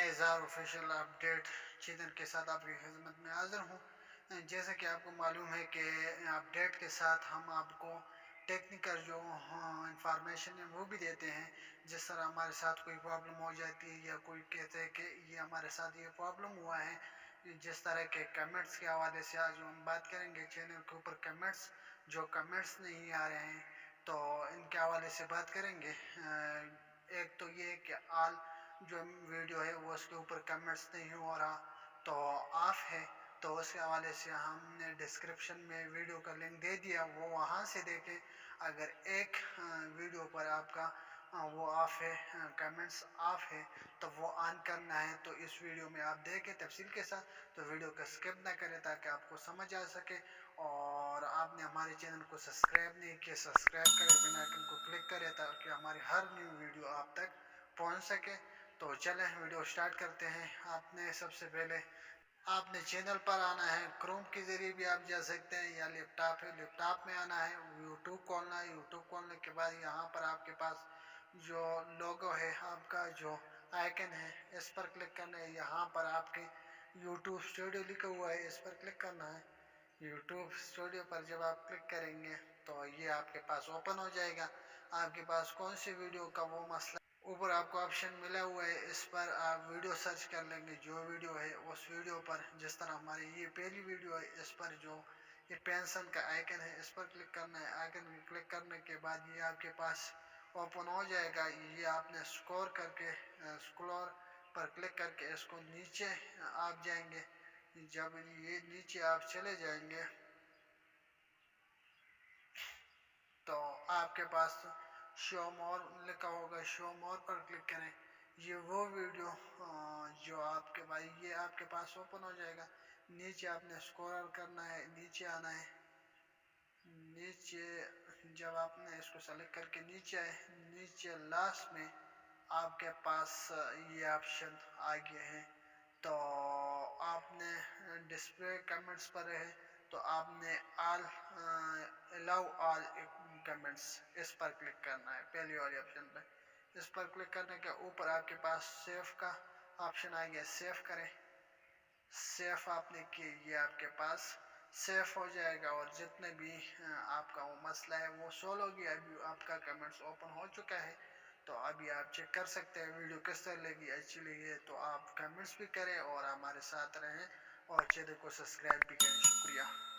اظہار official update channel کے ساتھ آپ کی خدمت میں حاضر ہوں۔ جیسا کہ آپ کو معلوم ہے کہ اپڈیٹ کے ساتھ ہم آپ کو ٹیکنیکل جو انفارمیشن ہے وہ بھی دیتے ہیں۔ جس طرح ہمارے ساتھ کوئی پرابلم ہو جاتی ہے یا کوئی کہتے ہیں کہ یہ ہمارے ساتھ یہ پرابلم ہوا ہے، جس طرح کے کمنٹس کے حوالے سے آج ہم بات کریں گے چینل کے اوپر کمنٹس نہیں آ رہے ہیں تو ان کے حوالے سے بات کریں گے۔ ایک تو یہ کہ آل جو ویڈیو ہے وہ اس کے اوپر کمنٹس نہیں ہو رہا تو آف ہے، تو اس کے حوالے سے ہم نے ڈسکرپشن میں ویڈیو کا لنک دے دیا، وہ وہاں سے دیکھیں۔ اگر ایک ویڈیو پر آپ کا وہ آف ہے، کمنٹس آف ہے تو وہ آن کرنا ہے، تو اس ویڈیو میں آپ دیکھیں تفصیل کے ساتھ، تو ویڈیو کا سکپ نہ کریں تاکہ آپ کو سمجھ آ سکے۔ اور آپ نے ہمارے چینل کو سبسکرائب نہیں کیا، سبسکرائب کرے، بیل آئکن کو کلک کرے تاکہ ہماری ہر نیو ویڈیو آپ تک پہنچ سکے۔ تو چلیں ویڈیو سٹارٹ کرتے ہیں۔ آپ نے سب سے پہلے آپ نے چینل پر آنا ہے، کروم کے ذریعے بھی آپ جا سکتے ہیں، یا لیپ ٹاپ ہے، لیپ ٹاپ میں آنا ہے، یوٹیوب کھولنا ہے، یوٹیوب کھولنے کے بعد یہاں پر آپ کے پاس جو لوگو ہے، آپ کا جو آئیکن ہے، اس پر کلک کرنا ہے۔ یہاں پر آپ کے یوٹیوب اسٹوڈیو لکھا ہوا ہے، اس پر کلک کرنا ہے۔ یوٹیوب اسٹوڈیو پر جب آپ کلک کریں گے تو یہ آپ کے پاس اوپن ہو جائے گا۔ آپ کے پاس کون سی ویڈیو کا وہ مسئلہ اوپر آپ کو آپشن ملا ہوا ہے، اس پر آپ ویڈیو سرچ کر لیں گے، جو ویڈیو ہے اس ویڈیو پر، جس طرح ہماری یہ پہلی ویڈیو ہے، اس پر جو یہ پینسل کا آئیکن ہے اس پر کلک کرنا ہے۔ آئیکن کلک کرنے کے بعد یہ آپ کے پاس اوپن ہو جائے گا۔ یہ آپ نے اسکرول پر کلک کر کے اس کو نیچے آپ جائیں گے۔ جب یہ نیچے آپ چلے جائیں گے تو آپ کے پاس شو مور لکھا ہوگا، شو مور پر کلک کریں۔ یہ وہ ویڈیو جو آپ کے بھائی یہ آپ کے پاس اوپن ہو جائے گا۔ نیچے آپ نے اسکرول کرنا ہے، نیچے آنا ہے۔ نیچے جب آپ نے اس کو سلیکٹ کر کے نیچے آئے، نیچے لاسٹ میں آپ کے پاس یہ آپشن آ گئے ہیں، تو آپ نے ڈسپلے کمنٹس پر ہے تو آپ نے الاؤ آل کمنٹس اس پر کلک کرنا ہے، پہلی والی آپشن پہ۔ اس پر کلک کرنے کے اوپر آپ کے پاس سیو کا آپشن آ گیا، سیو کریں۔ سیو آپ نے کی، یہ آپ کے پاس سیو ہو جائے گا، اور جتنے بھی آپ کا وہ مسئلہ ہے وہ سولو ہو گیا۔ ابھی آپ کا کمنٹس اوپن ہو چکا ہے، تو ابھی آپ چیک کر سکتے ہیں ویڈیو کس طرح لگی، اچھی لگی ہے تو آپ کمنٹس بھی کریں اور ہمارے ساتھ رہیں اور چینل کو سبسکرائب بھی کریں۔ شکریہ۔